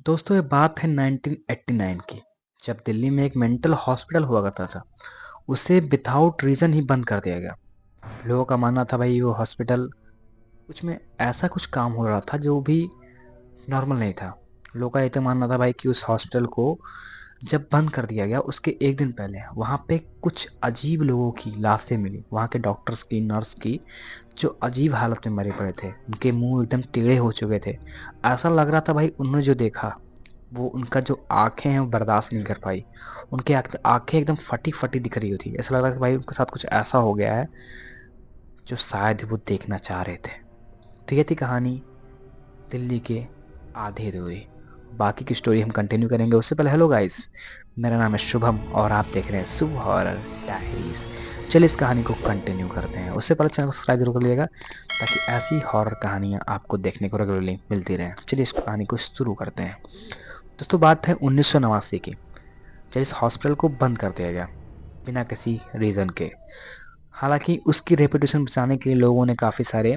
दोस्तों ये बात है 1989 की। जब दिल्ली में एक मेंटल हॉस्पिटल हुआ करता था, उसे विदाउट रीजन ही बंद कर दिया गया। लोगों का मानना था भाई वो हॉस्पिटल कुछ में ऐसा कुछ काम हो रहा था जो भी नॉर्मल नहीं था। लोगों का ये तो मानना था भाई कि उस हॉस्पिटल को जब बंद कर दिया गया उसके एक दिन पहले वहाँ पे कुछ अजीब लोगों की लाशें मिली, वहाँ के डॉक्टर्स की, नर्स की, जो अजीब हालत में मरे पड़े थे। उनके मुंह एकदम टेढ़े हो चुके थे। ऐसा लग रहा था भाई उन्होंने जो देखा, वो उनका जो आँखें हैं वो बर्दाश्त नहीं कर पाई। उनकी आँखें एकदम फटी-फटी दिख रही थी। ऐसा लग रहा था कि भाई उनके साथ कुछ ऐसा हो गया है जो शायद वो देखना चाह रहे थे। तो ये थी कहानी दिल्ली के आधे अधूरे। बाकी की स्टोरी हम कंटिन्यू करेंगे। उससे पहले हेलो गाइस, मेरा नाम है शुभम और आप देख रहे हैं शुभ हॉरर डायरीज। चलिए इस कहानी को कंटिन्यू करते हैं। उससे पहले चैनल को सब्सक्राइब जरूर कर लीजिएगा ताकि ऐसी हॉरर कहानियाँ आपको देखने को रेगुलरली मिलती रहें। चलिए इस कहानी को शुरू करते हैं। दोस्तों बात है 1989 की, जब इस हॉस्पिटल को बंद कर दिया गया बिना किसी रीज़न के। हालांकि उसकी रेपुटेशन बचाने के लिए लोगों ने काफ़ी सारे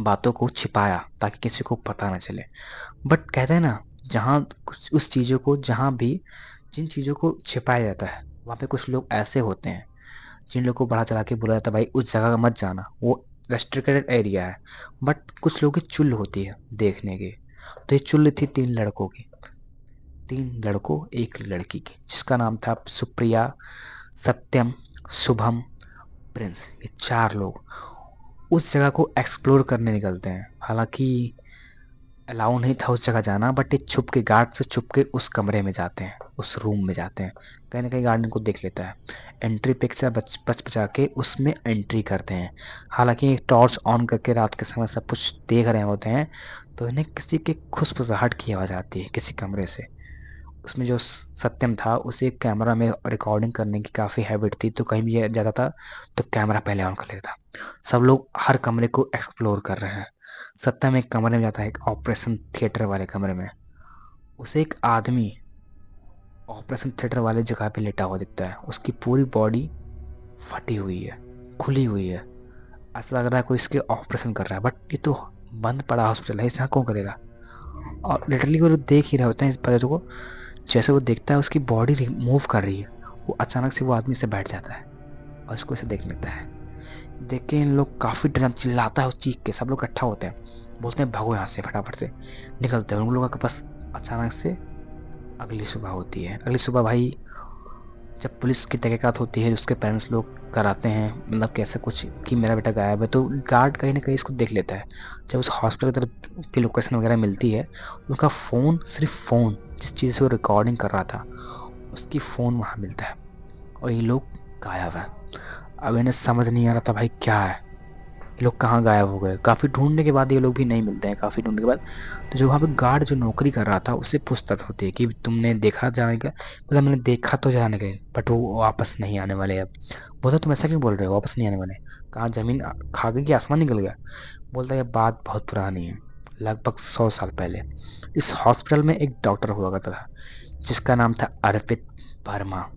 बातों को छिपाया ताकि किसी को पता ना चले। बट कहते हैं ना, जहाँ कुछ उस चीज़ों को जहाँ भी जिन चीज़ों को छिपाया जाता है वहाँ पे कुछ लोग ऐसे होते हैं जिन लोगों को बढ़ा चढ़ा के बोला जाता है भाई उस जगह मत जाना, वो रेस्ट्रिक्टेड एरिया है। बट कुछ लोगों की चुल होती है देखने की। तो ये चुल थी 3 लड़कों की, 3 लड़कों एक लड़की की, जिसका नाम था सुप्रिया, सत्यम, शुभम, प्रिंस। ये 4 लोग उस जगह को एक्सप्लोर करने निकलते हैं। हालांकि अलाउ नहीं था उस जगह जाना, बट ये छुप के गार्ड से छुप के उस कमरे में जाते हैं, उस रूम में जाते हैं। कहीं ना कहीं गार्ड इनको देख लेता है। एंट्री पिक से बच बच बचा के उसमें एंट्री करते हैं। हालांकि एक टॉर्च ऑन करके रात के समय सब कुछ देख रहे होते हैं, तो इन्हें किसी के खुसफुसाहट की आवाज़ आती है किसी कमरे से। उसमें जो सत्यम था उसे कैमरा में रिकॉर्डिंग करने की काफ़ी हैबिट थी, तो कहीं भी जाता था तो कैमरा पहले ऑन कर लेता था। सब लोग हर कमरे को एक्सप्लोर कर रहे हैं। सत्यम एक कमरे में जाता है, एक ऑपरेशन थिएटर वाले कमरे में। उसे एक आदमी ऑपरेशन थिएटर वाले जगह पे लेटा हुआ दिखता है। उसकी पूरी बॉडी फटी हुई है, खुली हुई है। ऐसा लग रहा है कोई इसके ऑपरेशन कर रहा है, बट ये तो बंद पड़ा हॉस्पिटल है, इससे कौन करेगा। और लिटरली वो लोग देख ही रहे होते हैं इस पहले को। जैसे वो देखता है उसकी बॉडी मूव कर रही है, वो अचानक से वो आदमी से बैठ जाता है और इसको ऐसे देख लेता है। देख के इन लोग काफ़ी डर चिल्लाता है, उस चीख के सब लोग इकट्ठा होते हैं, बोलते हैं भागो यहाँ से फटाफट से। निकलते हैं उन लोगों के पास। अचानक से अगली सुबह होती है। अगली सुबह भाई जब पुलिस की तहकीकात होती है, उसके पेरेंट्स लोग कराते हैं मतलब कैसे कुछ कि मेरा बेटा गायब है, तो गार्ड कहीं ना कहीं इसको देख लेता है। जब उस हॉस्पिटल की तरफ की लोकेशन वगैरह मिलती है, उसका फ़ोन, सिर्फ फ़ोन जिस चीज़ से वो रिकॉर्डिंग कर रहा था उसकी फ़ोन वहाँ मिलता है। और ये लोग गायब है। अब इन्हें समझ नहीं आ रहा था भाई क्या है, ये लोग कहाँ गायब हो गए। काफ़ी ढूंढने के बाद ये लोग भी नहीं मिलते हैं। काफ़ी ढूंढने के बाद तो जो वहाँ पे गार्ड जो नौकरी कर रहा था उससे पूछताछ होती है कि तुमने देखा जाने का। बोला मैंने देखा तो जाने गए, बट वो वापस नहीं आने वाले अब। बोला तुम ऐसा क्यों बोल रहे हो, वापस नहीं आने वाले। कहाँ ज़मीन खा गई कि आसमान निकल गया। बोलता है ये बात बहुत पुरानी है, लगभग 100 साल पहले इस हॉस्पिटल में एक डॉक्टर हुआ करता था जिसका नाम था अर्पित वर्मा।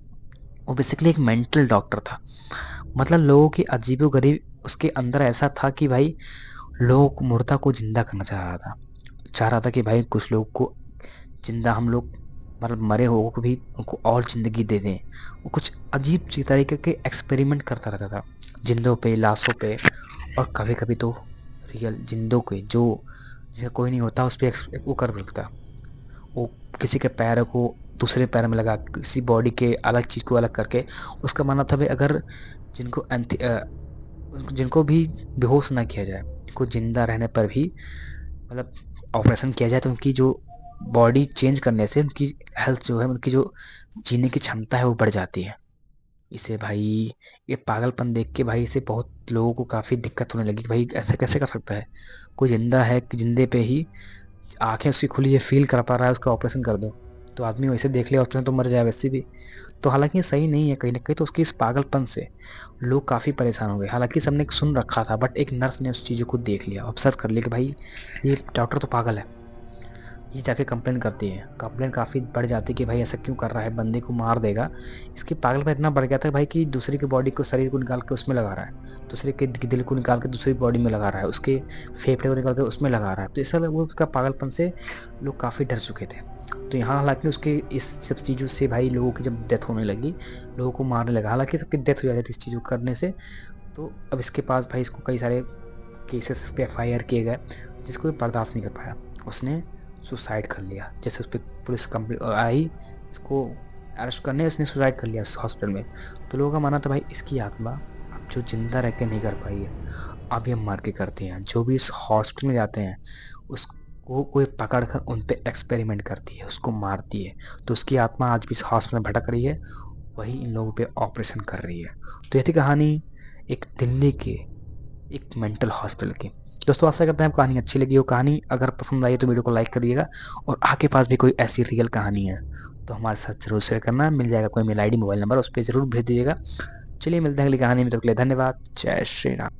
वो बेसिकली एक मेंटल डॉक्टर था। मतलब लोगों की अजीबोगरीब उसके अंदर ऐसा था कि भाई लोगों को, मुर्दा को जिंदा करना चाह रहा था कि भाई कुछ लोग को जिंदा हम लोग, मतलब मरे हुओं को भी उनको और ज़िंदगी दे दें। वो कुछ अजीब सी तरीके के एक्सपेरिमेंट करता रहता था जिंदों पे, लाशों पे, और कभी कभी तो रियल जिंदों के जो जिनका कोई नहीं होता उस पर वो कर सकता। वो किसी के पैर को दूसरे पैर में लगा, किसी बॉडी के अलग चीज़ को अलग करके। उसका मानना था भाई अगर जिनको जिनको भी बेहोश ना किया जाए, उनको जिंदा रहने पर भी मतलब ऑपरेशन किया जाए, तो उनकी जो बॉडी चेंज करने से उनकी हेल्थ जो है, उनकी जो जीने की क्षमता है वो बढ़ जाती है। इसे भाई ये पागलपन देख के भाई इसे बहुत लोगों को काफ़ी दिक्कत होने लगी कि भाई ऐसा कैसे कर सकता है। कोई जिंदा है कि जिंदे पे ही आंखें उसकी खुली है, फील कर पा रहा है, उसका ऑपरेशन कर दो। तो आदमी वैसे देख ले ऑपरेशन तो मर जाए वैसे भी। तो हालांकि ये सही नहीं है कहीं ना कहीं। तो उसके इस पागलपन से लोग काफ़ी परेशान हो गए। हालांकि सबने सुन रखा था, बट एक नर्स ने उस चीज़ों को देख लिया, ऑब्जर्व कर लिया कि भाई ये डॉक्टर तो पागल है। ये जाके कंप्लेन करती है। कंप्लेन काफ़ी बढ़ जाती है कि भाई ऐसा क्यों कर रहा है, बंदे को मार देगा। इसकी पागलपन इतना बढ़ गया था भाई कि दूसरे की बॉडी को, शरीर को निकाल के उसमें लगा रहा है। दूसरे के दिल को निकाल के दूसरी बॉडी में लगा रहा है। उसके फेफड़े को निकाल के उसमें लगा रहा है। तो इस वो उसका पागलपन से लोग काफ़ी डर चुके थे। तो यहाँ हालाँकि उसके इस सब चीज़ों से भाई लोगों की जब डेथ होने लगी, लोगों को मारने लगा। हालाँकि सबकी डेथ हो जाती थी इस चीज़ को करने से। तो अब इसके पास भाई इसको कई सारे केसेस पे एफआईआर किए गए, जिसको ये बर्दाश्त नहीं कर पाया। उसने सुसाइड कर लिया। जैसे उस पे पुलिस आई इसको अरेस्ट करने, उसने सुसाइड कर लिया उस हॉस्पिटल में। तो लोगों का मानना था भाई इसकी आत्मा अब जो ज़िंदा रह के नहीं कर पाई है, अब ये मर के करते हैं। जो भी इस हॉस्पिटल में जाते हैं, उसको कोई पकड़ कर उन पे एक्सपेरिमेंट करती है, उसको मारती है। तो उसकी आत्मा आज भी इस हॉस्पिटल में भटक रही है, वही इन लोगों पे ऑपरेशन कर रही है। तो ये थी कहानी एक दिल्ली के एक मेंटल हॉस्पिटल की। दोस्तों आशा करते हैं आपको कहानी अच्छी लगी हो। कहानी अगर पसंद आई तो वीडियो को लाइक करिएगा, और आपके पास भी कोई ऐसी रियल कहानी है तो हमारे साथ ज़रूर शेयर करना। मिल जाएगा कोई मेल आईडी, मोबाइल नंबर, उस पर ज़रूर भेज दीजिएगा। चलिए मिलते हैं अगली कहानी में, तब तक के लिए धन्यवाद। जय श्री राम।